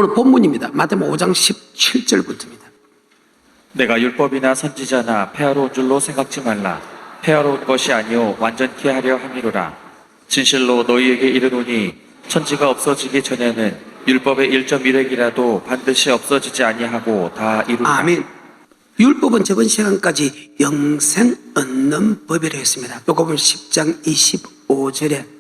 오늘 본문입니다. 마태복음 5장 17절부터입니다. 내가 율법이나 선지자나 폐하러 온 줄로 생각지 말라. 폐하러 온 것이 아니요 완전케 하려 함이로라. 진실로 너희에게 이르노니 천지가 없어지기 전에는 율법의 1.1획이라도 반드시 없어지지 아니하고 다 이루리라. 아멘. 율법은 저번 시간까지 영생 얻는 법이라 했습니다. 요거는 10장 25절에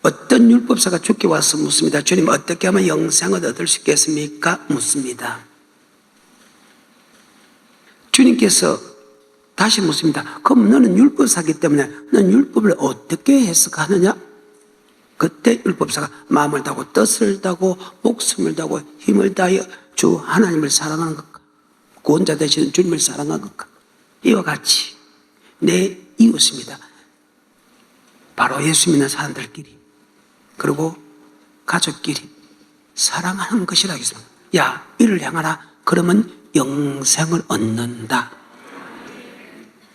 어떤 율법사가 죽게 와서 묻습니다. 주님, 어떻게 하면 영생을 얻을 수 있겠습니까? 묻습니다. 주님께서 다시 묻습니다. 그럼 너는 율법사기 때문에 너는 율법을 어떻게 해석하느냐? 그때 율법사가 마음을 다하고 뜻을 다하고 목숨을 다하고 힘을 다하여 주 하나님을 사랑하는 것과 구원자 되시는 주님을 사랑하는 것과 이와 같이 내 이웃입니다. 바로 예수 믿는 사람들끼리 그리고 가족끼리 사랑하는 것이라고 했습니다. 야, 이를 향하라. 그러면 영생을 얻는다.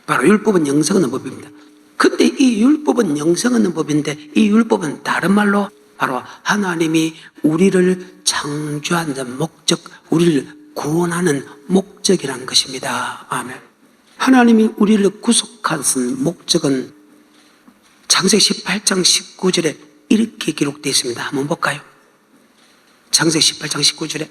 바로 율법은 영생 얻는 법입니다. 근데 이 율법은 영생 얻는 법인데 이 율법은 다른 말로 바로 하나님이 우리를 창조한 목적, 우리를 구원하는 목적이라는 것입니다. 아멘. 하나님이 우리를 구속하신 목적은 창세기 18장 19절에 이렇게 기록되어 있습니다. 한번 볼까요? 창세기 18장 19절에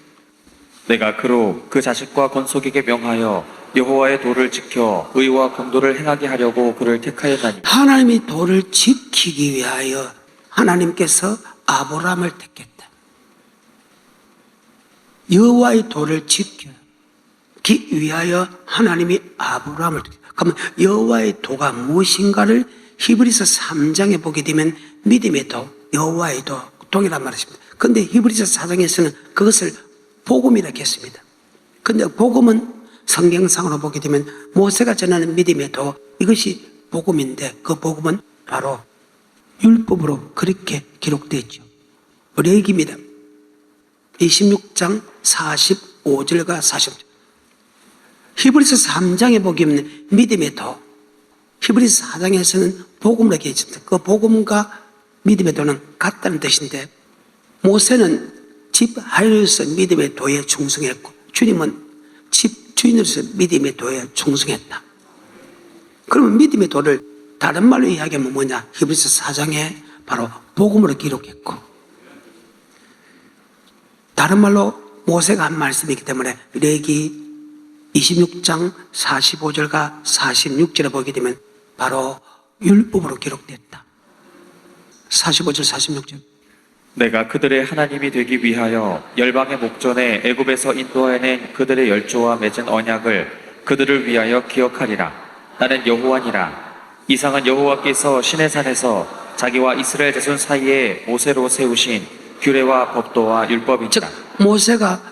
내가 그로 그 자식과 건속에게 명하여 여호와의 도를 지켜 의와 공도를 행하게 하려고 그를 택하였나니. 하나님이 도를 지키기 위하여 하나님께서 아브라함을 택했다. 여호와의 도를 지키기 위하여 하나님이 아브라함을 택했다. 그러면 여호와의 도가 무엇인가를 히브리서 3장에 보게 되면 믿음의 도, 여호와의 도, 동이란 말이십니다. 그런데 히브리서 4장에서는 그것을 복음이라고 했습니다. 그런데 복음은 성경상으로 보게 되면 모세가 전하는 믿음의 도, 이것이 복음인데 그 복음은 바로 율법으로 그렇게 기록되어 있죠. 레위기입니다. 26장 45절과 40절. 히브리서 3장에 보게 되면 믿음의 도, 히브리서 4장에서는 복음으로 되어 있습니다. 그 복음과 믿음의 도는 같다는 뜻인데 모세는 집 하인으로서 믿음의 도에 충성했고 주님은 집 주인으로서 믿음의 도에 충성했다. 그러면 믿음의 도를 다른 말로 이야기하면 뭐냐? 히브리서 4장에 바로 복음으로 기록했고 다른 말로 모세가 한 말씀이기 때문에 레위기 26장 45절과 46절에 보게 되면 바로 율법으로 기록됐다. 45절 46절. 내가 그들의 하나님이 되기 위하여 열방의 목전에 애굽에서 인도하여낸 그들의 열조와 맺은 언약을 그들을 위하여 기억하리라. 나는 여호와니라. 이상은 여호와께서 시내 산에서 자기와 이스라엘 자손 사이에 모세로 세우신 규례와 법도와 율법이니라. 즉 모세가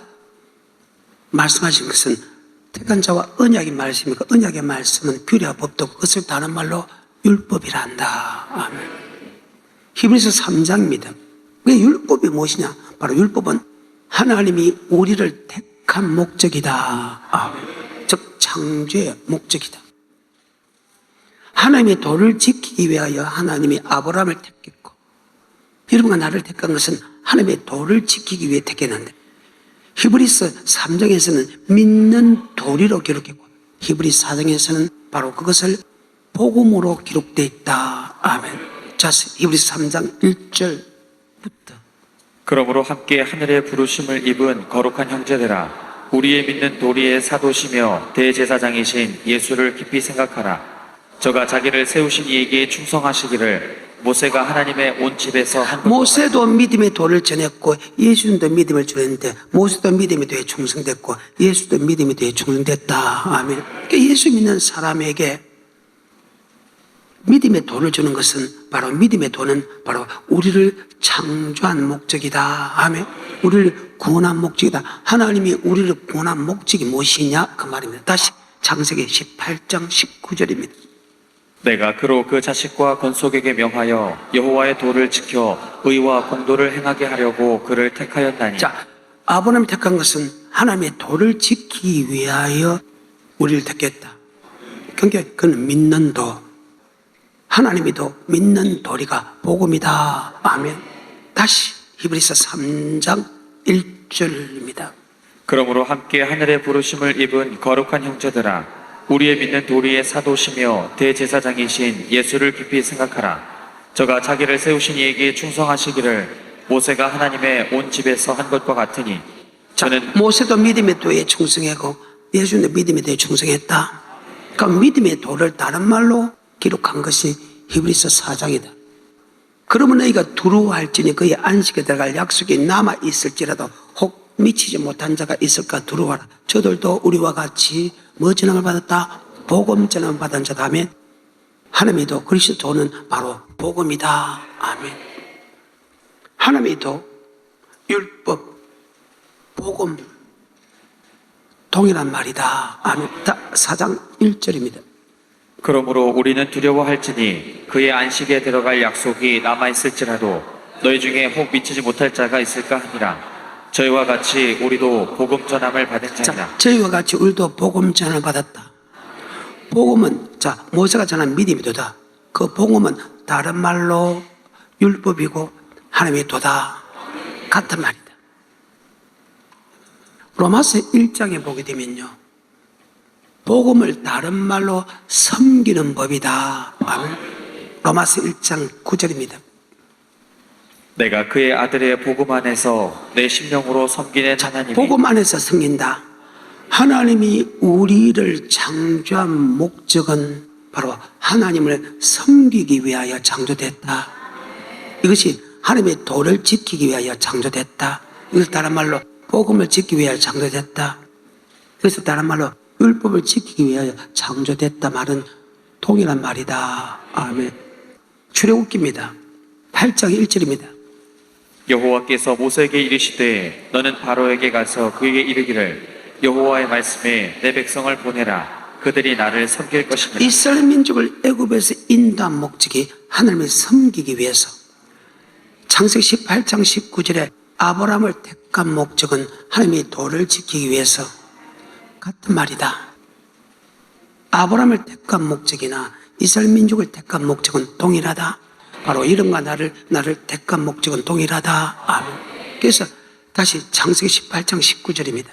말씀하신 것은 택한 자와 언약의 말씀이니까 언약의 말씀은 규례와 법도, 그것을 다른 말로 율법이라 한다. 아멘. 히브리서 3장입니다. 왜 율법이 무엇이냐? 바로 율법은 하나님이 우리를 택한 목적이다. 아멘. 즉 창조의 목적이다. 하나님의 도를 지키기 위하여 하나님이 아브라함을 택했고 여러분과 나를 택한 것은 하나님의 도를 지키기 위해 택했는데 히브리서 3장에서는 믿는 도리로 기록했고 히브리서 4장에서는 바로 그것을 복음으로 기록되어 있다. 아멘. 자, 히브리서 3장 1절부터 그러므로 함께 하늘의 부르심을 입은 거룩한 형제들아, 우리의 믿는 도리의 사도시며 대제사장이신 예수를 깊이 생각하라. 저가 자기를 세우신 이에게 충성하시기를 모세가 하나님의 온 집에서 한 모세도 믿음의 도를 전했고 예수님도 믿음을 전했는데 모세도 믿음의 도에 충성됐고 예수도 믿음의 도에 충성됐다. 아멘. 그러니까 예수 믿는 사람에게 믿음의 도를 주는 것은 바로 믿음의 도는 바로 우리를 창조한 목적이다. 아멘. 우리를 구원한 목적이다. 하나님이 우리를 구원한 목적이 무엇이냐? 그 말입니다. 다시 창세기 18장 19절입니다. 내가 그로 그 자식과 건속에게 명하여 여호와의 도를 지켜 의와 공도를 행하게 하려고 그를 택하였나니. 자, 아브라함이 택한 것은 하나님의 도를 지키기 위하여 우리를 택했다. 그러니까 그는 믿는 도, 하나님이 도, 믿는 도리가 복음이다. 아멘. 다시 히브리서 3장 1절입니다. 그러므로 함께 하늘의 부르심을 입은 거룩한 형제들아, 우리의 믿는 도리의 사도시며 대제사장이신 예수를 깊이 생각하라. 저가 자기를 세우신 이에게 충성하시기를 모세가 하나님의 온 집에서 한 것과 같으니 저는 모세도 믿음의 도에 충성하고 예수님도 믿음의 도에 충성했다. 그 믿음의 도를 다른 말로 기록한 것이 히브리서 4장이다. 그러면 너희가 두려워할지니 그의 안식에 들어갈 약속이 남아 있을지라도 혹 미치지 못한 자가 있을까 두려워하라. 저들도 우리와 같이 뭐 전함을 받았다? 복음 전함을 받은 자다 하면 하나님의 도 그리스도는 바로 복음이다. 아멘. 하나님의 도, 율법, 복음 동일한 말이다. 아멘. 4장 1절입니다. 그러므로 우리는 두려워할지니 그의 안식에 들어갈 약속이 남아있을지라도 너희 중에 혹 미치지 못할 자가 있을까 하니라. 저희와 같이 우리도 복음 전함을 받은 자니라. 저희와 같이 우리도 복음 전함을 받았다. 복음은 모세가 전한 믿음의 도다. 그 복음은 다른 말로 율법이고 하나님의 도다. 같은 말이다. 로마서 1장에 보게 되면요, 복음을 다른 말로 섬기는 법이다. 아멘. 로마서 1장 9절입니다. 내가 그의 아들의 복음 안에서 내 심령으로 섬기는 하나님이 복음 안에서 섬긴다. 하나님이 우리를 창조한 목적은 바로 하나님을 섬기기 위하여 창조됐다. 이것이 하나님의 도를 지키기 위하여 창조됐다. 이것을 다른 말로 복음을 지키기 위하여 창조됐다. 그래서 다른 말로 율법을 지키기 위하여 창조됐다 말은 동일한 말이다. 아멘. 출애굽기입니다. 8장 1절입니다. 여호와께서 모세에게 이르시되 너는 바로에게 가서 그에게 이르기를 여호와의 말씀에 내 백성을 보내라. 그들이 나를 섬길 것이니라. 이스라엘 민족을 애굽에서 인도한 목적이 하나님을 섬기기 위해서. 창세기 18장 19절에 아브라함을 택한 목적은 하나님의 도를 지키기 위해서. 같은 말이다. 아브라함을 택한 목적이나 이스라엘 민족을 택한 목적은 동일하다. 바로 이름과 나를 택한 목적은 동일하다. 아멘. 그래서 다시 창세기 18장 19절입니다.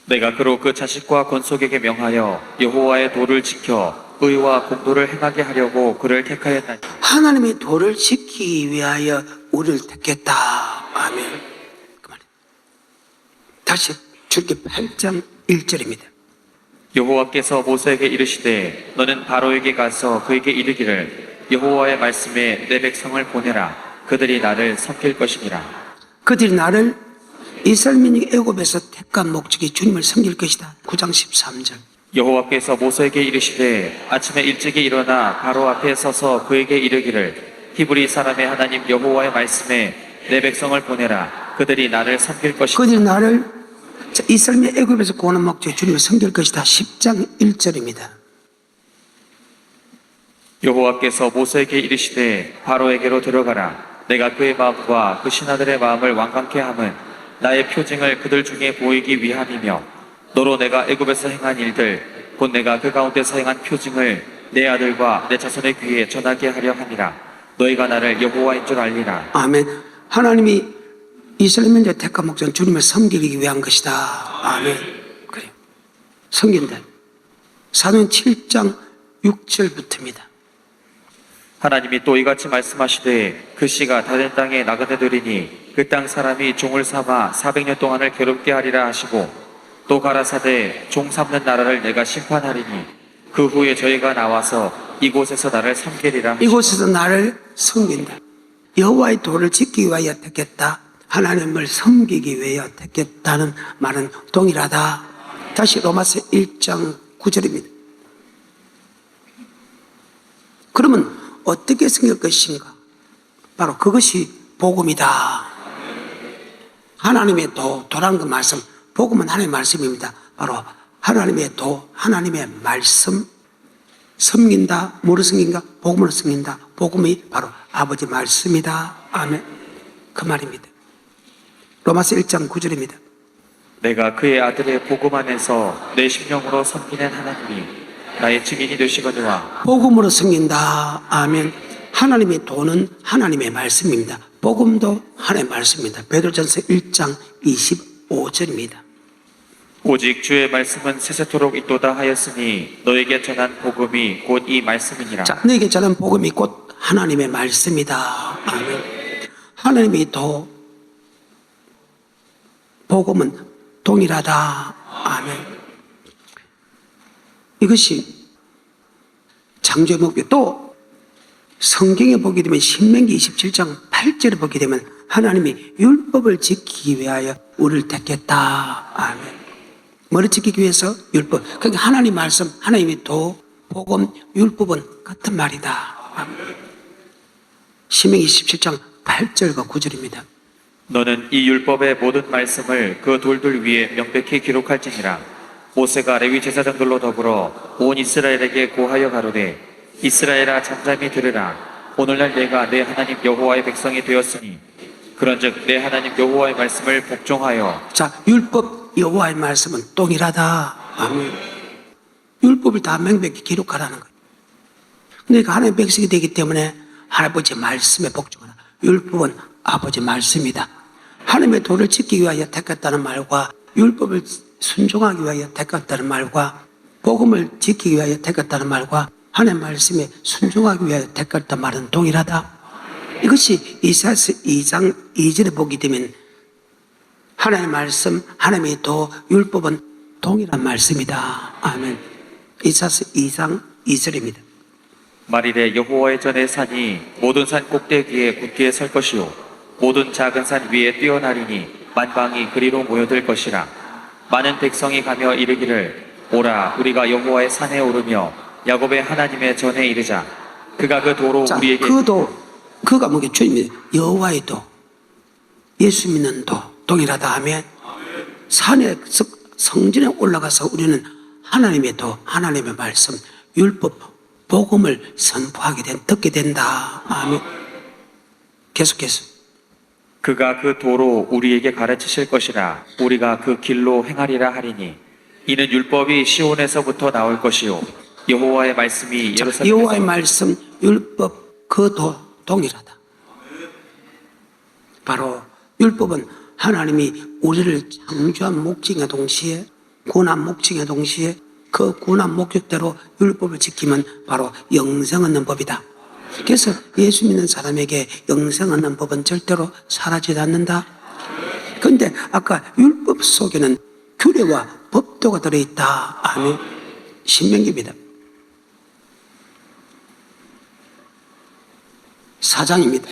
내가 그로 그 자식과 건속에게 명하여 여호와의 도를 지켜 의와 공도를 행하게 하려고 그를 택하였나니 하나님의 도를 지키기 위하여 우리를 택했다. 아멘. 그 말이에요. 다시 출애굽기 8장 1절입니다. 여호와께서 모세에게 이르시되 너는 바로에게 가서 그에게 이르기를 여호와의 말씀에 내 백성을 보내라. 그들이 나를 섬길 것이니라. 그들이 나를 이스라엘 민족이 애굽에서 택한 목적이 주님을 섬길 것이다. 9장 13절. 여호와께서 모세에게 이르시되 아침에 일찍이 일어나 바로 앞에 서서 그에게 이르기를 히브리 사람의 하나님 여호와의 말씀에 내 백성을 보내라. 그들이 나를 섬길 것이다. 그들이 나를 이스라엘 민족 애굽에서 구원한 목적이 주님을 섬길 것이다. 10장 1절입니다. 여호와께서 모세에게 이르시되 바로에게로 들어가라. 내가 그의 마음과 그 신하들의 마음을 완강케 함은 나의 표징을 그들 중에 보이기 위함이며 너로 내가 애굽에서 행한 일들 곧 내가 그 가운데서 행한 표징을 내 아들과 내 자손의 귀에 전하게 하려 함이라. 너희가 나를 여호와인 줄 알리라. 아멘. 하나님이 이스라엘 민족의 택한 목적은 주님을 섬기기 위한 것이다. 아멘. 그래. 섬긴다. 사도행 7장 6절부터입니다. 하나님이 또 이같이 말씀하시되 그 씨가 다른 땅에 나그네 되리니 그 땅 사람이 종을 삼아 400년 동안을 괴롭게 하리라 하시고 또 가라사대 종 삼는 나라를 내가 심판하리니 그 후에 저희가 나와서 이곳에서 나를 섬기리라 하시고 이곳에서 나를 섬긴다. 여호와의 도를 지키기 위하여 택했다. 하나님을 섬기기 위하여 택했다는 말은 동일하다. 다시 로마서 1장 9절입니다. 그러면 어떻게 섬길 것인가? 바로 그것이 복음이다. 하나님의 도라는 그 말씀, 복음은 하나님의 말씀입니다. 바로 하나님의 도, 하나님의 말씀, 섬긴다. 뭐로 섬긴가? 복음으로 섬긴다. 복음이 바로 아버지 말씀이다. 아멘. 그 말입니다. 로마서 1장 9절입니다. 내가 그의 아들의 복음 안에서 내 심령으로 섬기는 하나님이 나의 증인이 되시거니와 복음으로 섬긴다. 아멘. 하나님의 도는 하나님의 말씀입니다. 복음도 하나님의 말씀입니다. 베드로전서 1장 25절입니다. 오직 주의 말씀은 세세토록 있도다 하였으니 너에게 전한 복음이 곧 이 말씀이니라. 자, 너에게 전한 복음이 곧 하나님의 말씀이다. 아멘. 하나님이 도, 복음은 동일하다. 아멘. 이것이 창조의 목표. 또 성경에 보게 되면 신명기 27장 8절에 보게 되면 하나님이 율법을 지키기 위하여 우리를 택했다. 아멘. 뭐를 지키기 위해서? 율법. 그러니까 하나님 말씀, 하나님이 도, 복음, 율법은 같은 말이다. 아멘. 신명기 27장 8절과 9절입니다. 너는 이 율법의 모든 말씀을 그 돌들 위에 명백히 기록할지니라. 모세가 레위 제사장들로 더불어 온 이스라엘에게 고하여 가로되 이스라엘아 잠잠히 들으라. 오늘날 내가 내 하나님 여호와의 백성이 되었으니 그런즉 내 하나님 여호와의 말씀을 복종하여. 자, 율법 여호와의 말씀은 동일하다. 아멘. 율법을 다 명백히 기록하라는 거예요. 그러니까 하나님의 백성이 되기 때문에 할아버지 말씀에 복종하라. 율법은 아버지 말씀이다. 하나님의 도를 지키기 위하여 택했다는 말과 율법을 순종하기 위하여 택했다는 말과 복음을 지키기 위하여 택했다는 말과 하나님의 말씀에 순종하기 위하여 택했다는 말은 동일하다. 이것이 이사야서 2장 2절에 보게 되면 하나님의 말씀, 하나님의 도, 율법은 동일한 말씀이다. 아멘. 이사야서 2장 2절입니다. 말이래 여호와의 전에 산이 모든 산 꼭대기에 굳게 설 것이요 모든 작은 산 위에 뛰어나리니 만방이 그리로 모여들 것이라. 많은 백성이 가며 이르기를 오라 우리가 여호와의 산에 오르며 야곱의 하나님의 전에 이르자. 그가 그 도로 자, 우리에게. 그가 뭐게 주입니다. 여호와의 도, 예수 믿는 도, 동일하다 하면 산에 성전에 올라가서 우리는 하나님의 도, 하나님의 말씀, 율법, 복음을 듣게 된다. 아멘. 계속해서. 그가 그 도로 우리에게 가르치실 것이라. 우리가 그 길로 행하리라 하리니 이는 율법이 시온에서부터 나올 것이요 여호와의 말씀이 예루살렘에서. 여호와의 말씀, 율법, 그 도 동일하다. 바로 율법은 하나님이 우리를 창조한 목적의 동시에 구원한 목적의 동시에 그 구원한 목적대로 율법을 지키면 바로 영생 얻는 법이다. 그래서 예수 믿는 사람에게 영생 얻는 법은 절대로 사라지지 않는다. 그런데 아까 율법 속에는 규례와 법도가 들어있다. 아멘. 신명기입니다. 4장입니다.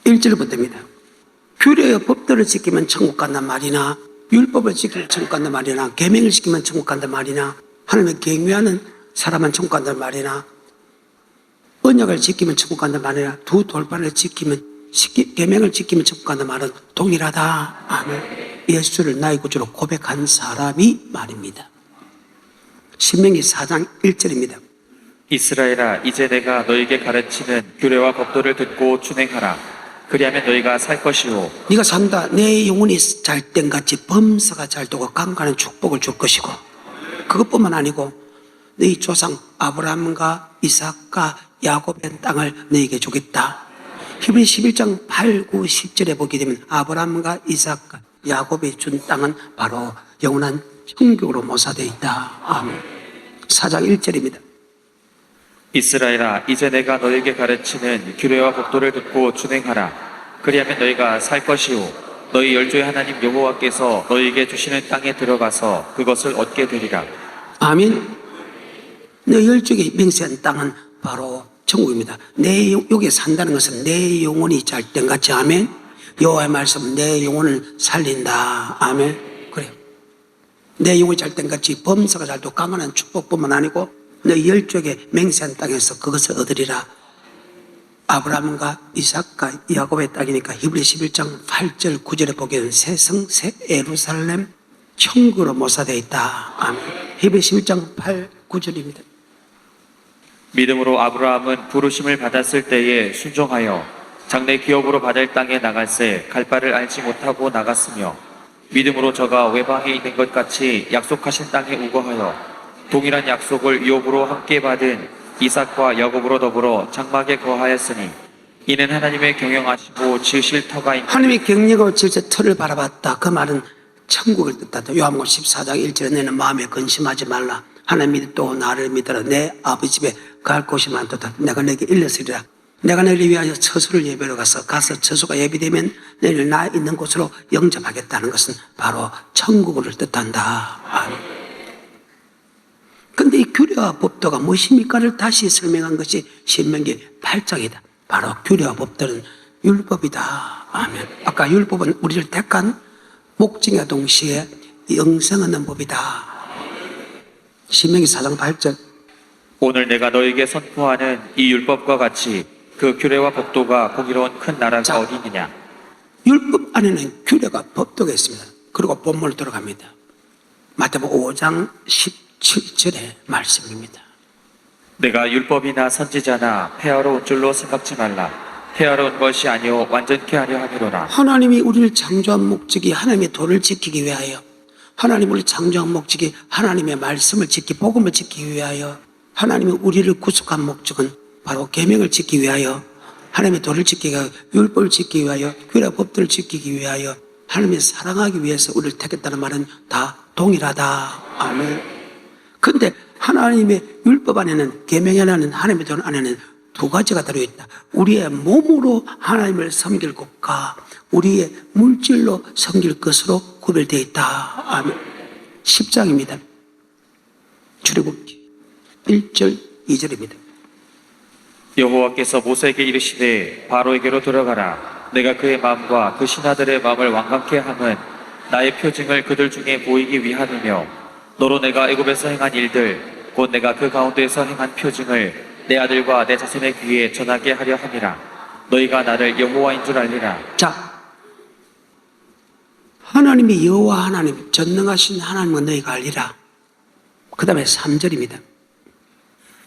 1절부터입니다. 규례와 법도를 지키면 천국 간단 말이나 율법을 지키면 천국 간단 말이나 계명을 지키면 천국 간단 말이나 하나님의 경외하는 사람은 천국 간단 말이나 언약을 지키면 천국 간단 말이나 두 돌판을 지키면 계명을 지키면 천국 간단 말은 동일하다. 아멘. 예수를 나의 구주로 고백한 사람이 말입니다. 신명기 4장 1절입니다. 이스라엘아 이제 내가 너에게 가르치는 규례와 법도를 듣고 준행하라. 그리하면 너희가 살 것이요 네가 산다. 내 영혼이 잘 땐 같이 범사가 잘 되고 강간한 축복을 줄 것이고 그것뿐만 아니고 너희 조상 아브라함과 이삭과 야곱의 땅을 너에게 주겠다. 히브리 11장 8, 9, 10절에 보게 되면 아브라함과 이삭과 야곱이 준 땅은 바로 영원한 천국으로 모사되어 있다. 아멘. 4장 1절입니다. 이스라엘아 이제 내가 너에게 가르치는 규례와 법도를 듣고 준행하라. 그리하면 너희가 살 것이요 너희 열조의 하나님 여호와께서 너희에게 주시는 땅에 들어가서 그것을 얻게 되리라. 아멘. 내 열족의 맹세한 땅은 바로 천국입니다. 내 여기에 산다는 것은 내 영혼이 잘 땐 같이. 아멘. 여호와의 말씀 내 영혼을 살린다. 아멘. 그래요. 내 영혼이 잘 땐 같이 범사가 잘 되고 강한한 축복뿐만 아니고 내 열족의 맹세한 땅에서 그것을 얻으리라. 아브라함과 이삭과 야곱의 땅이니까 히브리 11장 8절 9절에 보게 되는 새 성 새 예루살렘 천국으로 모사되어 있다. 아멘. 히브리 11장 8, 9절입니다. 믿음으로 아브라함은 부르심을 받았을 때에 순종하여 장래 기업으로 받을 땅에 나갈새 갈 바를 알지 못하고 나갔으며 믿음으로 저가 외방에 있는 것 같이 약속하신 땅에 우거하여 동일한 약속을 유업으로 함께 받은 이삭과 야곱으로 더불어 장막에 거하였으니 이는 하나님의 경영하시고 지으실 터가 있는 하나님이 경력을 질서 터를 바라봤다. 그 말은 천국을 뜻한다. 요한복음 14장 1절에 너는 마음에 근심하지 말라. 하나님이 또 나를 믿어라. 내 아버지 집에 갈 곳이 많도다. 내가 너에게 일렀으리라. 내가 너를 위하여 처소를 예배로 가서 처소가 예비되면 너를 나 있는 곳으로 영접하겠다는 것은 바로 천국을 뜻한다. 아멘. 근데 이 규례와 법도가 무엇입니까를 다시 설명한 것이 신명기 8장이다. 바로 규례와 법도는 율법이다. 아멘. 아까 율법은 우리를 택한 목적과 동시에 영생 얻는 법이다. 신명기 4장 8절. 오늘 내가 너에게 선포하는 이 율법과 같이 그 규례와 법도가 보기로운 큰 나라가 자. 어디 있느냐. 율법 안에는 규례가 법도가 있습니다. 그리고 본문을 들어갑니다. 마태복음 5장 17절의 말씀입니다. 내가 율법이나 선지자나 폐하러 온 줄로 생각지 말라. 폐하러 온 것이 아니오 완전케 하려 함이로라. 하나님이 우리를 창조한 목적이 하나님의 도를 지키기 위하여, 하나님 우리를 창조한 목적이 하나님의 말씀을 복음을 지키기 위하여, 하나님이 우리를 구속한 목적은 바로 계명을 지키기 위하여, 하나님의 도를 지키기 위하여, 율법을 지키기 위하여, 규례 법들을 지키기 위하여, 하나님을 사랑하기 위해서 우리를 택했다는 말은 다 동일하다. 아멘. 근데 하나님의 율법 안에는, 계명 안에는, 하나님의 도 안에는 두 가지가 들어있다. 우리의 몸으로 하나님을 섬길 것과 우리의 물질로 섬길 것으로 구별되어 있다. 아멘. 10장입니다. 출애굽기 1절 2절입니다. 여호와께서 모세에게 이르시되 바로에게로 들어가라. 내가 그의 마음과 그 신하들의 마음을 완강케 함은 나의 표징을 그들 중에 보이기 위함이며 너로 내가 애굽에서 행한 일들 곧 내가 그 가운데에서 행한 표징을 내 아들과 내 자손의 귀에 전하게 하려 함이라. 너희가 나를 여호와인 줄 알리라. 자, 하나님이 여호와 하나님, 전능하신 하나님은 너희가 알리라. 그 다음에 3절입니다.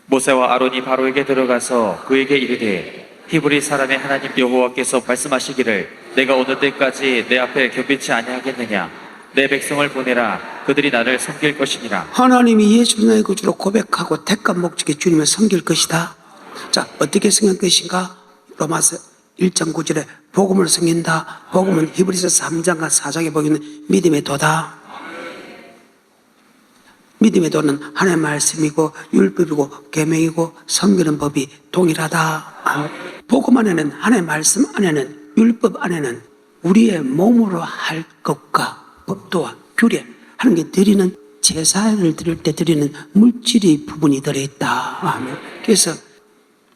모세와 아론이 바로에게 들어가서 그에게 이르되 히브리 사람의 하나님 여호와께서 말씀하시기를 내가 어느 때까지 내 앞에 겹빛지 아니하겠느냐. 내 백성을 보내라. 그들이 나를 섬길 것이니라. 하나님이 예수 너의 구주로 고백하고 택한 목적이 주님을 섬길 것이다. 자, 어떻게 섬길 것인가? 로마서 1장 9절에 복음을 섬긴다. 복음은 히브리서 3장과 4장에 보이는 믿음의 도다. 믿음의 도는 하나님의 말씀이고 율법이고 계명이고 섬기는 법이 동일하다. 복음 안에는, 하나님의 말씀 안에는, 율법 안에는 우리의 몸으로 할 것과 법도와 규례 하는 게 드리는, 제사를 드릴 때 드리는 물질이 부분이 들어있다. 아멘. 그래서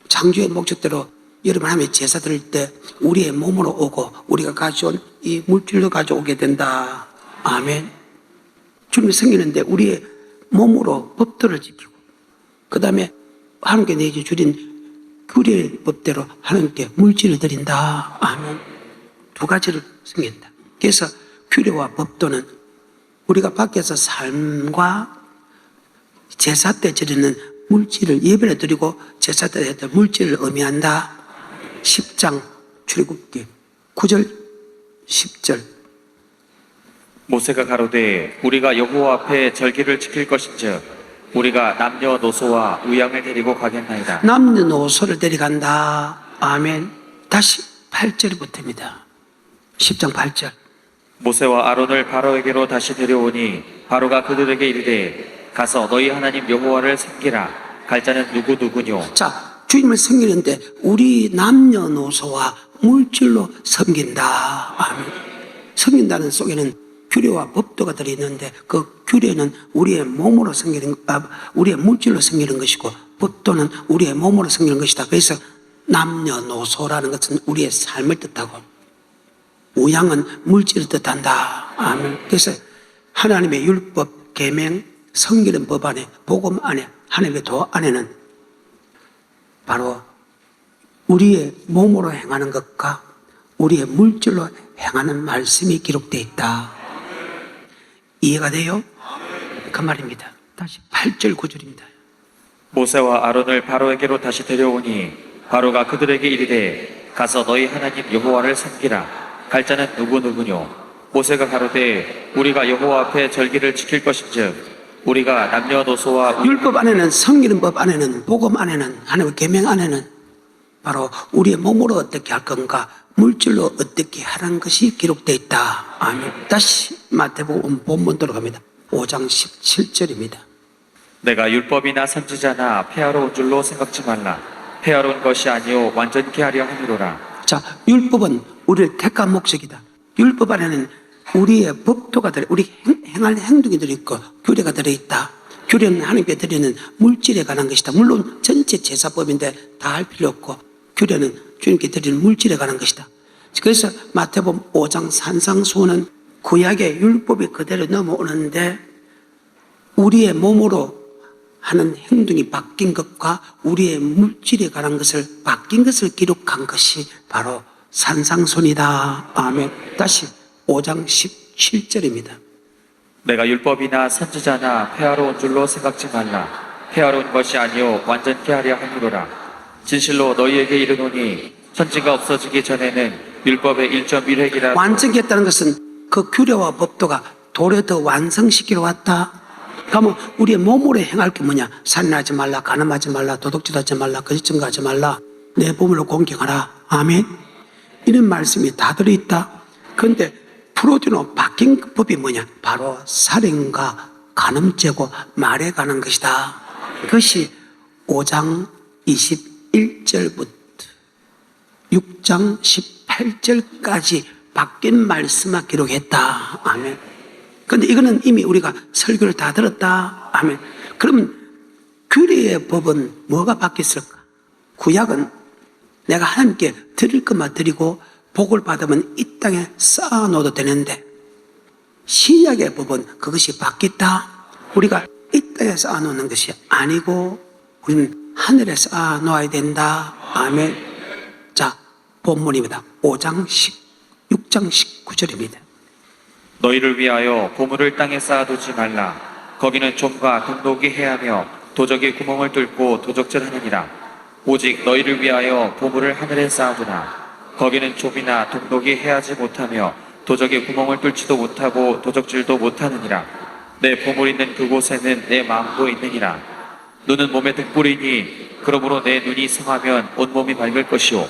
창조의 목적대로 여러분 하나님의 제사 드릴 때 우리의 몸으로 오고 우리가 가져온 이 물질도 가져오게 된다. 아멘. 주님이 섬기는데 우리의 몸으로 법도를 지키고, 그 다음에 하나님께 내게 주신 규례 법대로 하나님께 물질을 드린다. 아멘. 두 가지를 섬긴다. 그래서 규례와 법도는 우리가 밖에서 삶과 제사 때 드리는 물질을 예배를 드리고 제사 때 드리는 물질을 의미한다. 10장 출애굽기 9절 10절. 모세가 가로되 우리가 여호와 앞에 절기를 지킬 것인즉 우리가 남녀노소와 의양을 데리고 가겠나이다. 남녀노소를 데려간다. 아멘. 다시 8절부터입니다. 10장 8절. 모세와 아론을 바로에게로 다시 데려오니 바로가 그들에게 이르되 가서 너희 하나님 여호와를 섬기라. 갈 자는 누구뇨. 자, 주님을 섬기는데 우리 남녀노소와 물질로 섬긴다. 아멘. 섬긴다는 속에는 규례와 법도가 들어있는데 그 규례는 우리의 몸으로 섬기는, 우리의 물질로 섬기는 것이고 법도는 우리의 몸으로 섬기는 것이다. 그래서 남녀노소라는 것은 우리의 삶을 뜻하고 우양은 물질을 뜻한다. 아멘. 그래서 하나님의 율법, 계명, 섬기는 법 안에, 복음 안에, 하나님의 도 안에는 바로 우리의 몸으로 행하는 것과 우리의 물질로 행하는 말씀이 기록되어 있다. 이해가 돼요? 그 말입니다. 다시 8절 9절입니다. 모세와 아론을 바로에게로 다시 데려오니 바로가 그들에게 이르되 가서 너희 하나님 여호와를 섬기라. 갈 자는 누구뇨. 모세가 가로되 우리가 여호와 앞에 절기를 지킬 것인즉 우리가 남녀노소와 율법 안에는, 성기는 법 안에는, 복음 안에는, 하나님의 계명 안에는 바로 우리의 몸으로 어떻게 할 건가, 물질로 어떻게 하라는 것이 기록되어 있다. 아멘. 다시 마태복음 본문 들어갑니다. 5장 17절입니다. 내가 율법이나 선지자나 폐하러 온 줄로 생각지 말라. 폐하러 온 것이 아니요 완전케 하려 함이로라. 자, 율법은 우리를 택한 목적이다. 율법 안에는 우리의 법도가 우리 행할 행동이 들어있고 규례가 들어있다. 규례는 하나님께 드리는 물질에 관한 것이다. 물론 전체 제사법인데 다 할 필요 없고, 규례는 주님께 드리는 물질에 관한 것이다. 그래서 마태복음 5장 산상수훈은 구약의 율법이 그대로 넘어오는데 우리의 몸으로 하는 행동이 바뀐 것과 우리의 물질에 관한 것을 바뀐 것을 기록한 것이 바로 산상순이다. 아멘. 다시 5장 17절입니다. 내가 율법이나 선지자나 폐하러 온 줄로 생각지 말라. 폐하러 온 것이 아니요 완전케 하려 함이로라. 진실로 너희에게 이르노니 선지가 없어지기 전에는 율법의 1.1획이라. 완전히 했다는 것은 그 규례와 법도가 도래 더 완성시키러 왔다. 그러면 우리의 몸으로 행할 게 뭐냐? 살인하지 말라, 간음하지 말라, 도둑질하지 말라, 거짓 증거하지 말라, 내 몸으로 공경하라. 아멘. 이런 말씀이 다 들어있다. 그런데 프로디노 바뀐 법이 뭐냐? 바로 살인과 간음죄고 말에 관한 것이다. 그것이 5장 21절부터 6장 18절까지 바뀐 말씀만 기록했다. 아멘. 그런데 이거는 이미 우리가 설교를 다 들었다. 아멘. 그러면 규례의 법은 뭐가 바뀌었을까? 구약은 내가 하나님께 드릴 것만 드리고 복을 받으면 이 땅에 쌓아놓아도 되는데, 신약의 법은 그것이 바뀌었다. 우리가 이 땅에 쌓아놓는 것이 아니고 우리는 하늘에 쌓아놓아야 된다. 아멘. 자, 본문입니다. 6장 19절입니다. 너희를 위하여 보물을 땅에 쌓아두지 말라. 거기는 좀과 등록이 해하며 도적이 구멍을 뚫고 도적질하느니라. 오직 너희를 위하여 보물을 하늘에 쌓아두라. 거기는 좀이나 등록이 해하지 못하며 도적이 구멍을 뚫지도 못하고 도적질도 못하느니라. 내 보물 있는 그곳에는 내 마음도 있느니라. 눈은 몸의 등불이니 그러므로 내 눈이 성하면 온몸이 밝을 것이요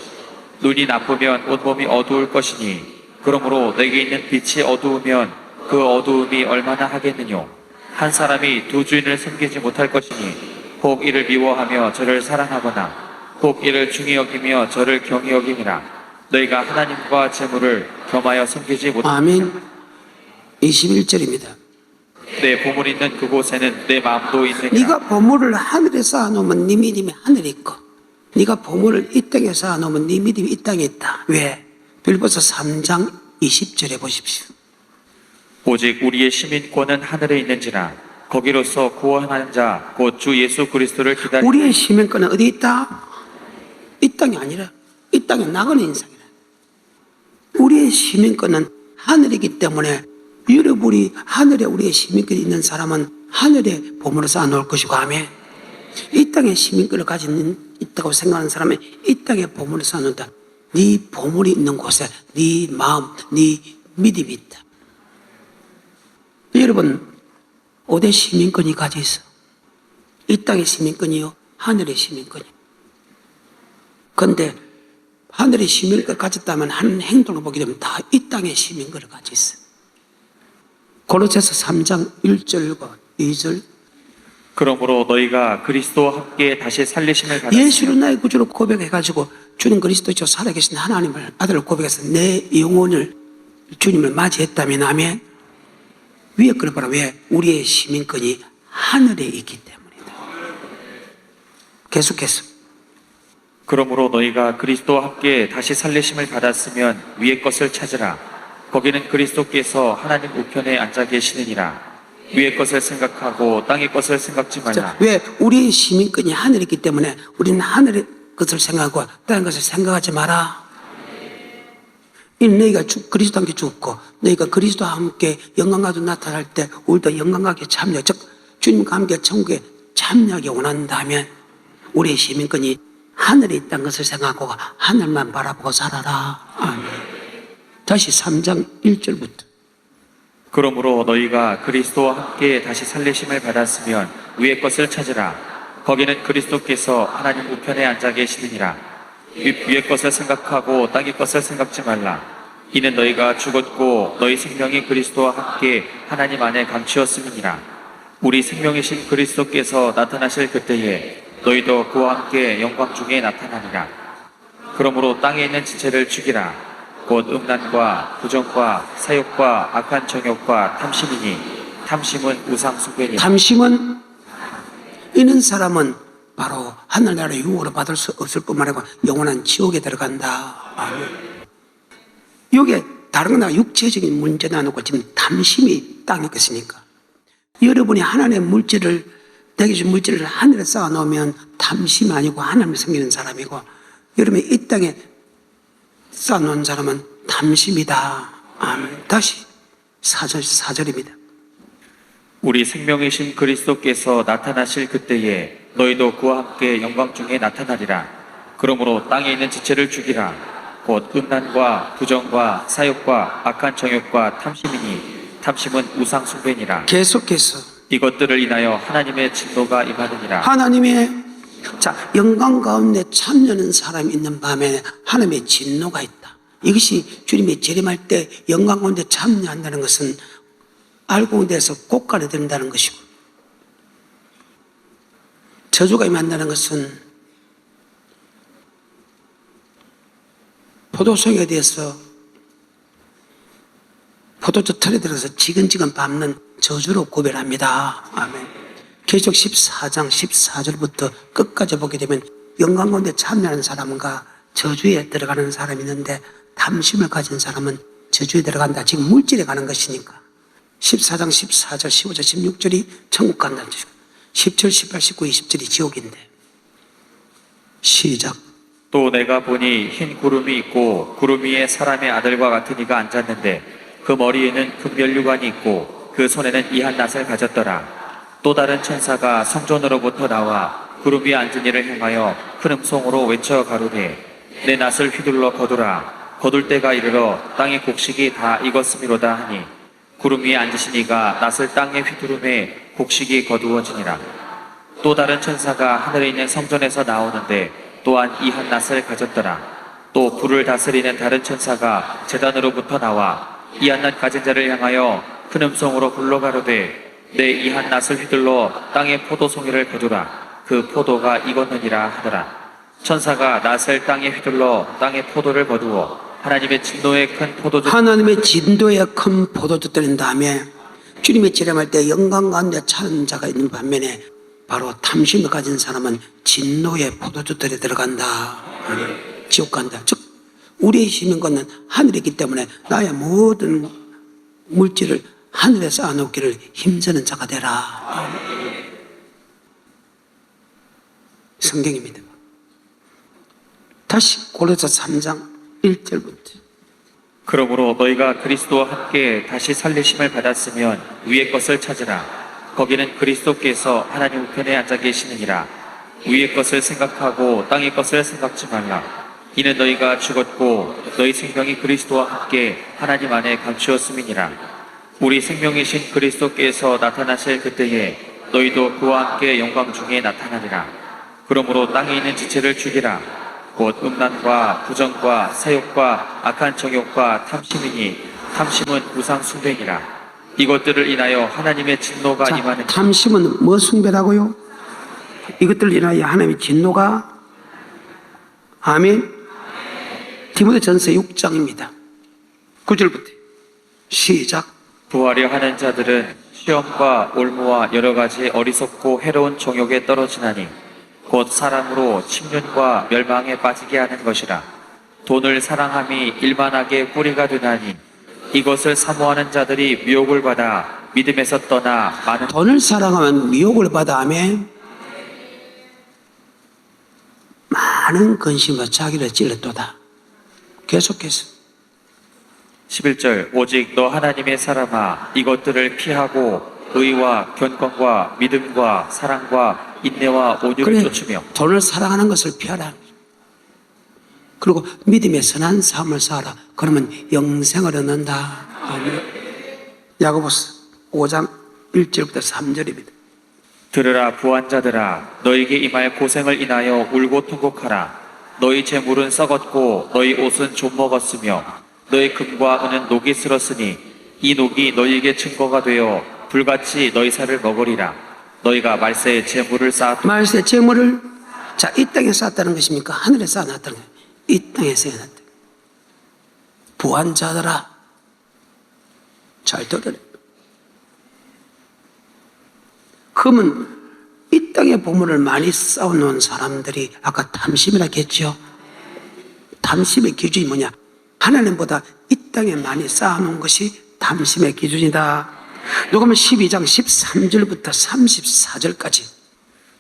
눈이 나쁘면 온몸이 어두울 것이니 그러므로 내게 있는 빛이 어두우면 그 어두움이 얼마나 하겠느뇨. 한 사람이 두 주인을 섬기지 못할 것이니 혹 이를 미워하며 저를 사랑하거나 혹 이를 중히 여기며 저를 경히 여김이라. 너희가 하나님과 재물을 겸하여 섬기지 못. 아멘. 21절입니다. 내 보물 있는 그곳에는 내 마음도 있느니라. 네가 보물을 하늘에 쌓아놓으면 네 믿음이 하늘에 있고, 네가 보물을 이 땅에 쌓아놓으면 네 믿음이 이 땅에 있다. 왜? 빌보서 3장 20절에 보십시오. 오직 우리의 시민권은 하늘에 있는지라. 거기로서 구원하는 자 곧 주 예수 그리스도를 기다리는. 우리의 시민권은 어디 있다? 이 땅이 아니라 이 땅에 나가는 인생이라. 우리의 시민권은 하늘이기 때문에 여러분이 하늘에 우리의 시민권이 있는 사람은 하늘에 보물을 쌓아놓을 것이고, 아멘. 이 땅에 시민권을 가진 있다고 생각하는 사람은 이 땅에 보물을 쌓아놓는다. 네 보물이 있는 곳에 네 마음, 네 믿음이 있다. 여러분, 어디 시민권이 가져 있어? 이 땅의 시민권이요, 하늘의 시민권이요. 그런데 하늘의 시민권을 가졌다면 하는 행동을 보게 되면 다 이 땅의 시민권을 가지고 있어. 고로새서 3장 1절과 2절. 그러므로 너희가 그리스도와 함께 다시 살리심을 받았으며 예수를 나의 구주로 고백해가지고 주는 그리스도죠 살아계신 하나님을 아들을 고백해서 내 영혼을 주님을 맞이했다면, 아멘. 위에 그래 봐라. 왜? 우리의 시민권이 하늘에 있기 때문이다. 계속해서. 그러므로 너희가 그리스도와 함께 다시 살리심을 받았으면 위의 것을 찾으라. 거기는 그리스도께서 하나님 우편에 앉아 계시느니라. 위의 것을 생각하고 땅의 것을 생각지 말라. 왜? 우리의 시민권이 하늘에 있기 때문에 우리는 하늘의 것을 생각하고 땅의 것을 생각하지 마라. 이 너희가 그리스도와 함께 죽고 너희가 그리스도와 함께 영광과도 나타날 때 우리도 영광과 함께 참여, 즉 주님과 함께 천국에 참여하기 원한다면 우리의 시민권이 하늘에 있다는 것을 생각하고 하늘만 바라보고 살아라. 아멘. 다시 3장 1절부터. 그러므로 너희가 그리스도와 함께 다시 살리심을 받았으면 위의 것을 찾으라. 거기는 그리스도께서 하나님 우편에 앉아 계시느니라. 위의 것을 생각하고 땅의 것을 생각지 말라. 이는 너희가 죽었고 너희 생명이 그리스도와 함께 하나님 안에 감추었음이니라. 우리 생명이신 그리스도께서 나타나실 그때에 너희도 그와 함께 영광 중에 나타나니라. 그러므로 땅에 있는 지체를 죽이라. 곧 음란과 부정과 사욕과 악한 정욕과 탐심이니 탐심은 우상 숭배니라. 탐심은 있는 사람은 바로 하늘나라의 유혹을 받을 수 없을 뿐만 아니라 영원한 지옥에 들어간다. 아멘. 이게 다른 거나 육체적인 문제는 아니고 지금 탐심이 땅에 있으니까 여러분이 하나님의 물질을 내게 준 물질을 하늘에 쌓아놓으면 탐심이 아니고 하나님을 섬기는 사람이고 여러분이 이 땅에 쌓아놓은 사람은 탐심이다. 아멘. 다시 4절입니다. 우리 생명이신 그리스도께서 나타나실 그때에 너희도 그와 함께 영광 중에 나타나리라. 그러므로 땅에 있는 지체를 죽이라. 곧 음란과 부정과 사욕과 악한 정욕과 탐심이니 탐심은 우상 숭배니라. 계속해서 이것들을 인하여 하나님의 진노가 임하느니라. 하나님의 영광 가운데 참여하는 사람이 있는 밤에 하나님의 진노가 있다. 이것이 주님이 재림할 때 영광 가운데 참여한다는 것은 알고 대해서 고가를 드린다는 것이고 저주가 임한다는 것은 포도송이에 대해서 포도주 털에 들어서 지근지근 밟는 저주로 구별합니다. 아멘. 계시록 14장 14절부터 끝까지 보게 되면 영광 가운데 참여하는 사람과 저주에 들어가는 사람이 있는데 탐심을 가진 사람은 저주에 들어간다. 지금 물질에 가는 것이니까 14장 14절 15절 16절이 천국 간다는 뜻이고 17, 18, 19, 20절이 지옥인데 시작. 또 내가 보니 흰 구름이 있고 구름 위에 사람의 아들과 같은 이가 앉았는데 그 머리에는 금면류관이 있고 그 손에는 이한 낫을 가졌더라. 또 다른 천사가 성전으로부터 나와 구름 위에 앉은 이를 향하여 큰 음성으로 외쳐 가로되 내 낫을 휘둘러 거두라. 거둘 때가 이르러 땅의 곡식이 다 익었음이로다 하니 구름 위에 앉으신 이가 낫을 땅에 휘두름에 곡식이 거두어지니라. 또 다른 천사가 하늘에 있는 성전에서 나오는데 또한 이한 낫을 가졌더라. 또 불을 다스리는 다른 천사가 제단으로부터 나와 이한 낫 가진 자를 향하여 큰 음성으로 불러 가로되 내 이한 낫을 휘둘러 땅의 포도송이를 거두라. 그 포도가 익었느니라 하더라. 천사가 낫을 땅에 휘둘러 땅의 포도를 거두어 하나님의 진노의 큰 포도주 하나님의 진도에 큰 포도주 떨린 다음에 주님의 재림할 때 영광 가운데 차는 자가 있는 반면에 바로 탐심을 가진 사람은 진노의 포도주들에 들어간다. 지옥 간다. 즉 우리의 힘인 것은 하늘이기 때문에 나의 모든 물질을 하늘에 쌓아놓기를 힘쓰는 자가 되라. 성경입니다. 다시 고린도서 3장 1절부터 그러므로 너희가 그리스도와 함께 다시 살리심을 받았으면 위의 것을 찾으라. 거기는 그리스도께서 하나님 우편에 앉아 계시느니라. 위의 것을 생각하고 땅의 것을 생각지 말라. 이는 너희가 죽었고 너희 생명이 그리스도와 함께 하나님 안에 감추었음이니라. 우리 생명이신 그리스도께서 나타나실 그때에 너희도 그와 함께 영광 중에 나타나리라. 그러므로 땅에 있는 지체를 죽이라. 곧 음란과 부정과 사욕과 악한 정욕과 탐심이니 탐심은 우상 숭배니라. 이것들을 인하여 하나님의 진노가 임하는. 탐심은 뭐 숭배라고요? 이것들을 인하여 하나님의 진노가. 아멘. 디모데전서 6장입니다 9절부터 시작. 부하려 하는 자들은 시험과 올무와 여러 가지 어리석고 해로운 정욕에 떨어지나니 곧 사람으로 침륜과 멸망에 빠지게 하는 것이라. 돈을 사랑함이 일만하게 뿌리가 되나니 이것을 사모하는 자들이 미혹을 받아 믿음에서 떠나 많은 돈을 사랑하면 미혹을 받아. 아멘. 많은 근심과 자기를 찔렀도다. 계속해서 11절 오직 너 하나님의 사람아 이것들을 피하고 의와 견건과 믿음과 사랑과 인내와 온유를 쫓으며. 돈을 사랑하는 것을 피하라. 그리고 믿음의 선한 삶을 살아. 그러면 영생을 얻는다. 아멘. 야고보서 5장 1절부터 3절입니다. 들으라 부한자들아 너희에게 임할 고생을 인하여 울고 통곡하라. 너희 재물은 썩었고 너희 옷은 좀 먹었으며 너희 금과 은은 녹이 슬었으니 이 녹이 너희에게 증거가 되어 불같이 너희 살을 먹으리라. 너희가 말세에 재물을 쌓았다. 말세 재물을 이 땅에 쌓았다는 것입니까? 하늘에 쌓아놨다는 거예요. 이 땅에 쌓아놨다. 부한 자들아 잘 들으래. 그러면 이 땅의 보물을 많이 쌓아놓은 사람들이 아까 탐심이라 했죠. 탐심의 기준이 뭐냐? 하나님보다 이 땅에 많이 쌓아놓은 것이 탐심의 기준이다. 누가복음 12장 13절부터 34절까지.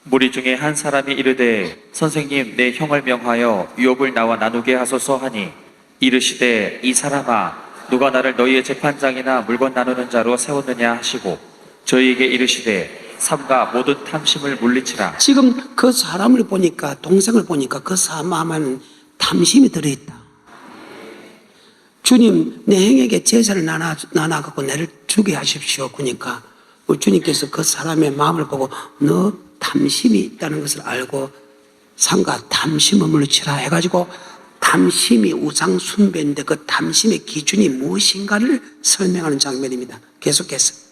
무리 중에 한 사람이 이르되 선생님 내 형을 명하여 유업을 나와 나누게 하소서 하니 이르시되 이 사람아 누가 나를 너희의 재판장이나 물건 나누는 자로 세웠느냐 하시고 저희에게 이르시되 삼가 모든 탐심을 물리치라. 지금 그 사람을 보니까, 동생을 보니까 그 사람 마음에는 탐심이 들어있다. 주님 내 형에게 제사를 나눠갖고 나를 주게 하십시오. 그러니까 우리 주님께서 그 사람의 마음을 보고 너 탐심이 있다는 것을 알고 삼가 탐심을 물리치라 해가지고 탐심이 우상 숭배인데 그 탐심의 기준이 무엇인가를 설명하는 장면입니다. 계속해서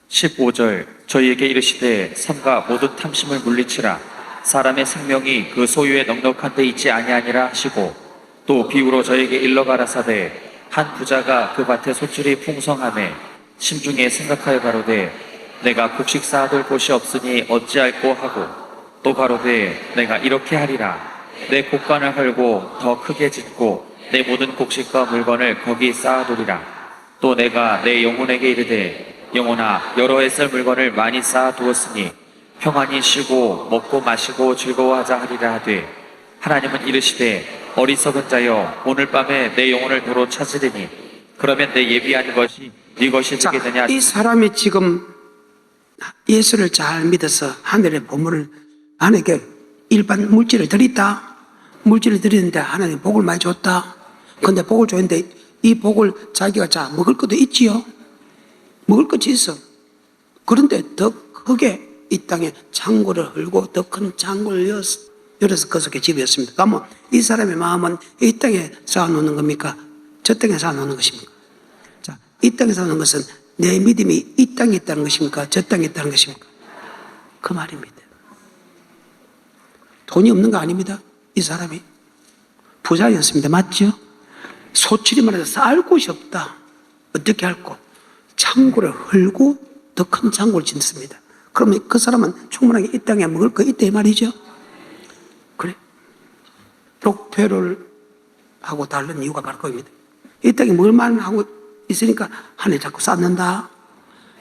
15절 저희에게 이르시되 삼가 모든 탐심을 물리치라. 사람의 생명이 그 소유에 넉넉한 데 있지 아니하니라 하시고 또 비유로 저에게 일러 가라사대 한 부자가 그 밭에 소출이 풍성하매 심중에 생각하여 가로되 내가 곡식 쌓아둘 곳이 없으니 어찌할꼬 하고 또 가로되 내가 이렇게 하리라. 내 곡간을 헐고 더 크게 짓고 내 모든 곡식과 물건을 거기 쌓아두리라. 또 내가 내 영혼에게 이르되 영혼아 여러 해 쓸 물건을 많이 쌓아두었으니 평안히 쉬고 먹고 마시고 즐거워하자 하리라 하되 하나님은 이르시되 어리석은 자여 오늘 밤에 내 영혼을 도로 찾으리니 그러면 내 예비한 것이 네 것이 되겠느냐. 이 사람이 지금 예수를 잘 믿어서 하늘의 보물을 하나님께 일반 물질을 드렸다. 물질을 드리는데 하나님 복을 많이 줬다. 근데 복을 줬는데 이 복을 자기가 먹을 것도 있지요. 먹을 것이 있어. 그런데 더 크게 이 땅에 창고를 헐고 더 큰 창고를 열어서 그 속에 집이었습니다. 그러면 이 사람의 마음은 이 땅에 쌓아놓는 겁니까? 저 땅에 쌓아놓는 것입니까? 자, 이 땅에 쌓아놓는 것은 내 믿음이 이 땅에 있다는 것입니까? 저 땅에 있다는 것입니까? 그 말입니다. 돈이 없는 거 아닙니다. 이 사람이 부자였습니다. 맞죠? 소출이 말해서 쌓을 곳이 없다. 어떻게 할 곳? 창고를 헐고 더 큰 창고를 짓습니다. 그러면 그 사람은 충분하게 이 땅에 먹을 거 있다 이 말이죠. 그래. 록페를 하고 다른 이유가 바로 그겁니다. 이 땅에 먹을 만한 하고 있으니까 하늘에 자꾸 쌓는다.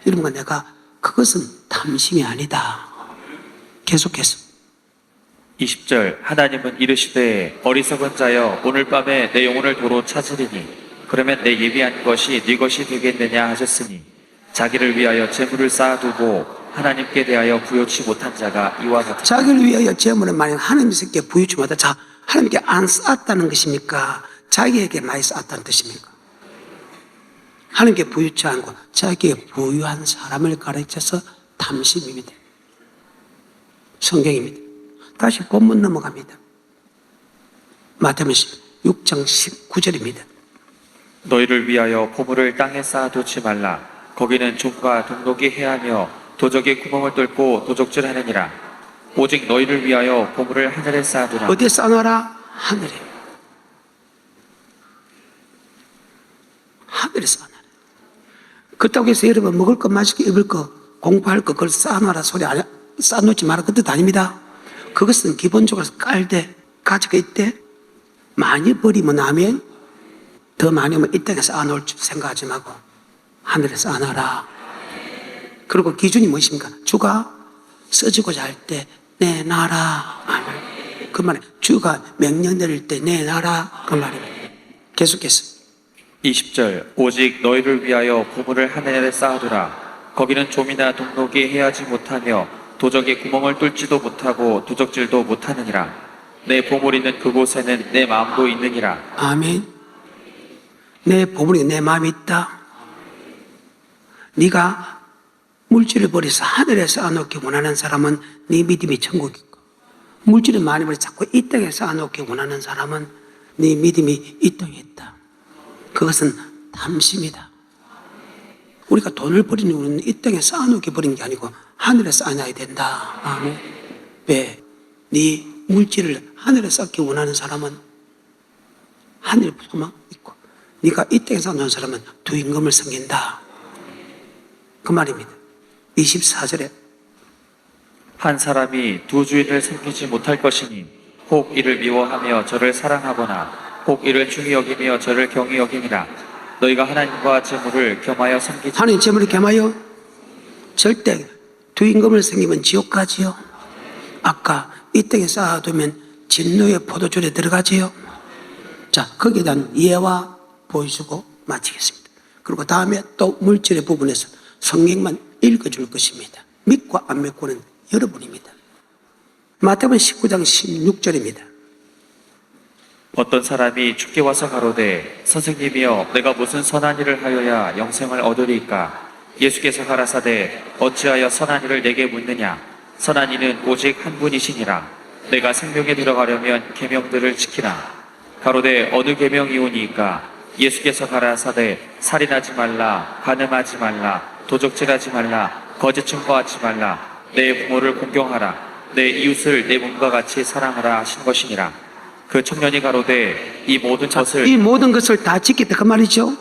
이러면 내가 그것은 탐심이 아니다. 계속해서 20절 하나님은 이르시되 어리석은 자여 오늘 밤에 내 영혼을 도로 찾으리니 그러면 내 예비한 것이 네 것이 되겠느냐 하셨으니 자기를 위하여 재물을 쌓아두고 하나님께 대하여 부요치 못한 자가 이와 같으니 자기를 위하여 재물을 만약 하나님께 부유치 못하다. 자, 하나님께 안 쌓았다는 것입니까? 자기에게 많이 쌓았다는 뜻입니까? 하나님께 부유치 않고 자기에게 부유한 사람을 가르쳐서 탐심입니다. 성경입니다. 다시 본문 넘어갑니다. 마태복음 6장 19절입니다. 너희를 위하여 보물을 땅에 쌓아두지 말라. 거기는 좀과 동록이 해하며 도적이 구멍을 뚫고 도적질하느니라. 오직 너희를 위하여 보물을 하늘에 쌓아두라. 어디에 쌓아놔라? 하늘에. 하늘에 쌓아놔라. 그렇다고 해서 여러분 먹을 거, 마실 거, 입을 거, 공부할 거 그걸 쌓아놔라 소리 안 해. 쌓아놓지 마라 그 뜻 아닙니다. 그것은 기본적으로 깔되 가지고 있대. 많이 버리면 아멘. 더 많이 오면 이 땅에 쌓아놓을 줄 생각하지 말고 하늘에 쌓아놔라. 그리고 기준이 무엇입니까? 주가 써지고자 할 때 내놔라. 아멘. 그 말에 주가 명령 내릴 때 내놔라. 그 말입니다. 계속해서 20절 오직 너희를 위하여 보물을 하늘에 쌓아두라. 거기는 좀이나 동록이 해하지 못하며 도적이 구멍을 뚫지도 못하고 도적질도 못하느니라. 내 보물 있는 그곳에는 내 마음도 있느니라. 아멘. 내 보물이 내 마음에 있다. 네가 물질을 버려서 하늘에 쌓아놓기 원하는 사람은 네 믿음이 천국이고, 물질을 많이 버려 자꾸 이 땅에 쌓아놓기 원하는 사람은 네 믿음이 이 땅에 있다. 그것은 탐심이다. 우리가 돈을 버리는 이유는 이 땅에 쌓아놓기 버린 게 아니고 하늘에 쌓아놔야 된다. 아멘. 왜? 네 물질을 하늘에 쌓기 원하는 사람은 하늘에 소망 있고, 네가 이 땅에 쌓아놓은 사람은 두 임금을 섬긴다. 그 말입니다. 24절에 한 사람이 두 주인을 섬기지 못할 것이니 혹 이를 미워하며 저를 사랑하거나 혹 이를 중히 여기며 저를 경히 여김이라. 너희가 하나님과 재물을 겸하여 섬기지 하나님 재물을 겸하여 절대 두 임금을 섬기면 지옥 가지요. 아까 이 땅에 쌓아두면 진노의 포도줄에 들어가지요. 자, 거기에 대한 예와 보여주고 마치겠습니다. 그리고 다음에 또 물질의 부분에서 성경만 읽어줄 것입니다. 믿고 안 믿고는 여러분입니다. 마태복음 19장 16절입니다. 어떤 사람이 죽게 와서 가로되 선생님이여 내가 무슨 선한 일을 하여야 영생을 얻으리까. 예수께서 가라사대 어찌하여 선한 일을 내게 묻느냐. 선한 이는 오직 한 분이시니라. 내가 생명에 들어가려면 계명들을 지키라. 가로되 어느 계명이오니까. 예수께서 가라사대 살인하지 말라, 간음하지 말라, 도적질하지 말라, 거짓 증거하지 말라, 내 부모를 공경하라, 내 이웃을 내 몸과 같이 사랑하라 하신 것이니라. 그 청년이 가로되 이 모든 것을 이 모든 것을 다 지켰다 그 말이죠.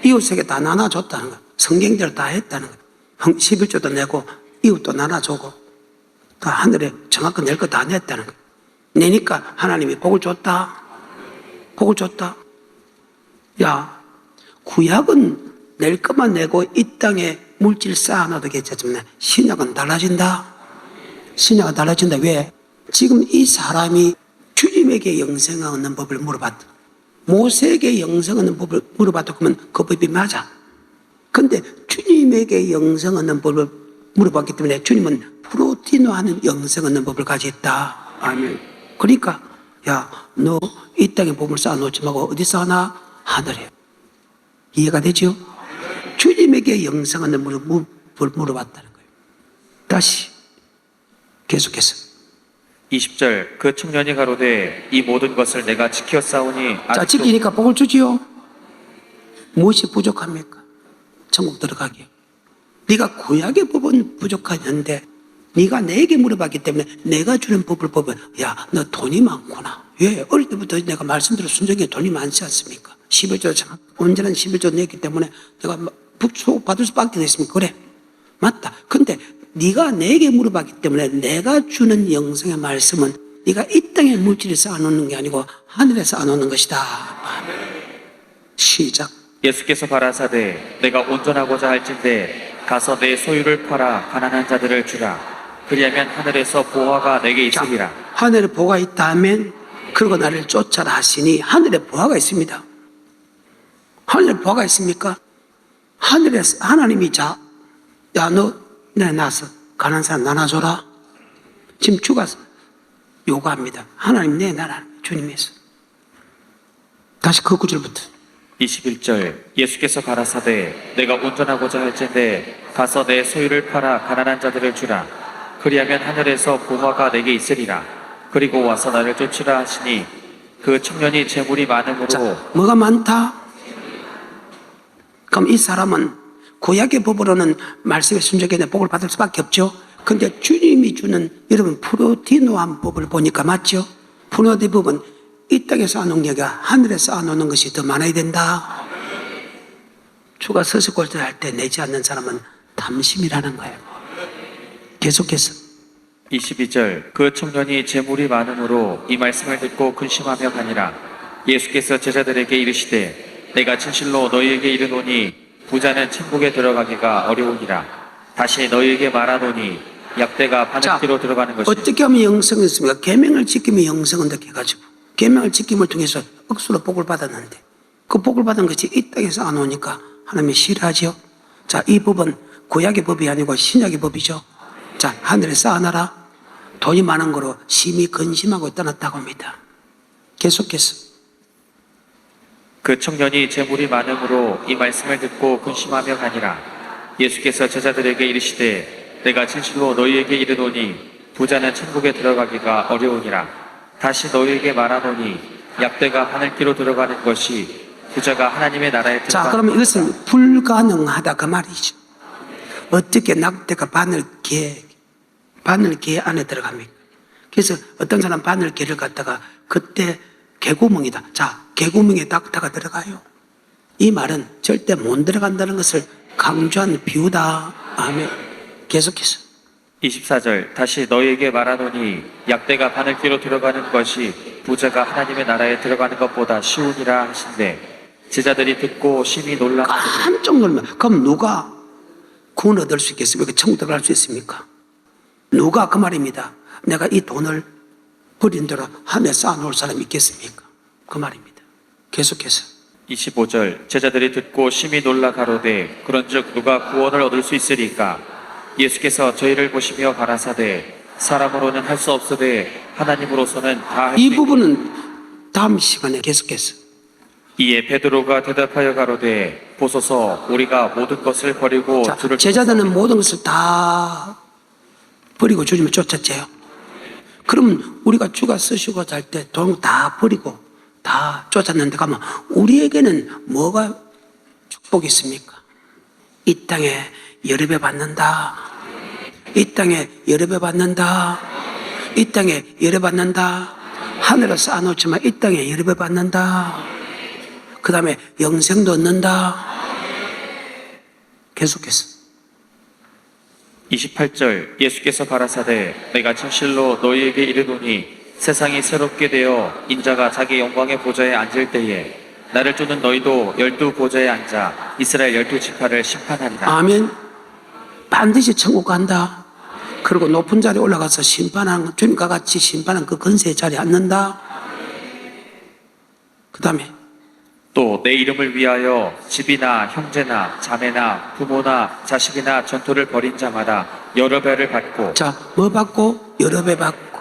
이웃에게 다 나눠줬다는 거, 성경대로 다 했다는 거. 11조도 내고 이웃도 나눠주고 다 하늘에 정확히 낼 거 다 냈다는 거. 내니까 하나님이 복을 줬다. 복을 줬다. 야, 구약은 낼 것만 내고 이 땅에 물질 쌓아놔도 괜찮지만 신약은 달라진다. 신약은 달라진다. 왜? 지금 이 사람이 주님에게 영생 얻는 법을 물어봤다. 모세에게 영생 얻는 법을 물어봤다. 그러면 그 법이 맞아. 근데 주님에게 영생 얻는 법을 물어봤기 때문에 주님은 프로티노 하는 영생 얻는 법을 가지고 있다. 아멘. 그러니까 야, 너 이 땅에 법을 쌓아놓지 말고 어디 쌓아놔? 하늘에. 이해가 되죠? 주님에게 영생 얻는 법을 물어봤다는 거예요. 다시 계속해서 20절 그 청년이 가로되 이 모든 것을 내가 지켜 싸우니 자, 지키니까 복을 주지요. 무엇이 부족합니까? 천국 들어가기요. 네가 구약의 법은 부족하는데 네가 내게 물어봤기 때문에 내가 주는 법을 보면 야, 너 돈이 많구나. 왜? 어릴 때부터 내가 말씀대로 순종에 돈이 많지 않습니까? 11조 온전한 11조 냈기 때문에 내가 북소 받을 수밖에 없습니까? 그래, 맞다. 근데 네가 내게 물어봤기 때문에 내가 주는 영생의 말씀은 네가 이 땅에 물질을 쌓아놓는 게 아니고 하늘에 쌓아놓는 것이다. 시작. 예수께서 가라사대 내가 온전하고자 할진대 가서 내 소유를 팔아 가난한 자들을 주라. 그리하면 하늘에서 보화가 내게 자, 있으리라. 하늘에 보화가 있다면 그리고 나를 쫓아라 하시니 하늘에 보화가 있습니다. 하늘에 보화가 있습니까? 하늘에 하나님이 자, 야, 너 내 나서 가난한 사람 나눠줘라. 지금 주가 요구합니다. 하나님 내 나라 주님에서. 다시 그 구절부터. 21절 예수께서 가라사대 내가 온전하고자 할진대 가서 내 소유를 팔아 가난한 자들을 주라. 그리하면 하늘에서 보화가 내게 있으리라. 그리고 와서 나를 쫓으라 하시니 그 청년이 재물이 많음으로 자, 뭐가 많다? 그럼 이 사람은 구약의 법으로는 말씀에 순종해 복을 받을 수밖에 없죠. 근데 주님이 주는 여러분 프로티노한 법을 보니까 맞죠? 프로티노 법은 이 땅에 쌓아놓은 게 아니라 하늘에 쌓아놓는 것이 더 많아야 된다. 주가 서식골절할 때 내지 않는 사람은 탐심이라는 거예요. 계속해서 22절 그 청년이 재물이 많음으로 이 말씀을 듣고 근심하며 가니라. 예수께서 제자들에게 이르시되 내가 진실로 너희에게 이르노니 부자는 천국에 들어가기가 어려우니라. 다시 너희에게 말하노니 약대가 바늘기로 들어가는 것이 어떻게 하면 영성이 있습니까? 계명을 지키면 영성은 더 해가지고 계명을 지킴을 통해서 억수로 복을 받았는데 그 복을 받은 것이 이 땅에서 안 오니까 하나님이 싫어하죠. 자, 이 법은 구약의 법이 아니고 신약의 법이죠. 자, 하늘에 쌓아놔라. 돈이 많은 거로 심히 근심하고 떠났다고 합니다. 계속해서 그 청년이 재물이 많음으로 이 말씀을 듣고 근심하며 가니라. 예수께서 제자들에게 이르시되 내가 진실로 너희에게 이르노니 부자는 천국에 들어가기가 어려우니라. 다시 너희에게 말하노니 약대가 하늘길로 들어가는 것이 부자가 하나님의 나라에 자, 들어가는 그러면 이것은 불가능하다 그 말이죠. 어떻게 낙대가 바늘개 안에 들어갑니까? 그래서 어떤 사람 바늘개를 갖다가 그때 개구멍이다. 자, 개구멍에 낙타가 들어가요. 이 말은 절대 못 들어간다는 것을 강조한 비유다. 아멘. 계속해서. 24절 다시 너희에게 말하노니 약대가 바늘길로 들어가는 것이 부자가 하나님의 나라에 들어가는 것보다 쉬우니라 하신대 제자들이 듣고 심히 놀라 깜짝 놀면 그럼 누가 구원 얻을 수 있겠습니까? 천국 들어갈 수 있습니까? 누가 그 말입니다. 내가 이 돈을 버린 대로 하늘에 쌓아놓을 사람이 있겠습니까? 그 말입니다. 계속해서 25절 제자들이 듣고 심히 놀라 가로되 그런즉 누가 구원을 얻을 수 있으리까 예수께서 저희를 보시며 가라사대 사람으로는 할 수 없으되 하나님으로서는 다 할 수 이 있다. 부분은 다음 시간에 계속해서 이에 베드로가 대답하여 가로되 보소서 우리가 모든 것을 버리고 자, 주를 제자들은 모든 것을 다 버리고 주님을 쫓았지요. 그럼 우리가 주가 쓰시고 잘 때 돈 다 버리고 다 쫓았는데 가면 우리에게는 뭐가 축복이 있습니까? 이 땅에 여러 배 받는다. 이 땅에 여러 배 받는다. 이 땅에 여러 배 받는다. 하늘에 쌓아놓지만 이 땅에 여러 배 받는다. 그 다음에 영생도 얻는다. 계속해서 28절 예수께서 가라사대 내가 진실로 너희에게 이르노니 세상이 새롭게 되어 인자가 자기 영광의 보좌에 앉을 때에 나를 쫓는 너희도 12보좌에 앉아 이스라엘 12지파를 심판하리라. 아멘. 반드시 천국 간다. 그리고 높은 자리에 올라가서 심판하는 주님과 같이 심판하는 그 권세의 자리에 앉는다. 그 다음에 또 내 이름을 위하여 집이나 형제나 자매나 부모나 자식이나 전토를 벌인 자마다 여러 배를 받고 자, 뭐 받고? 여러 배 받고.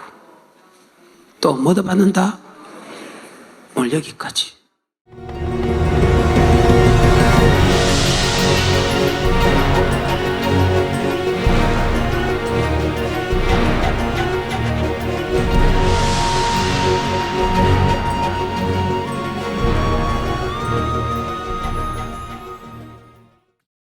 또 뭐도 받는다? 오늘 여기까지.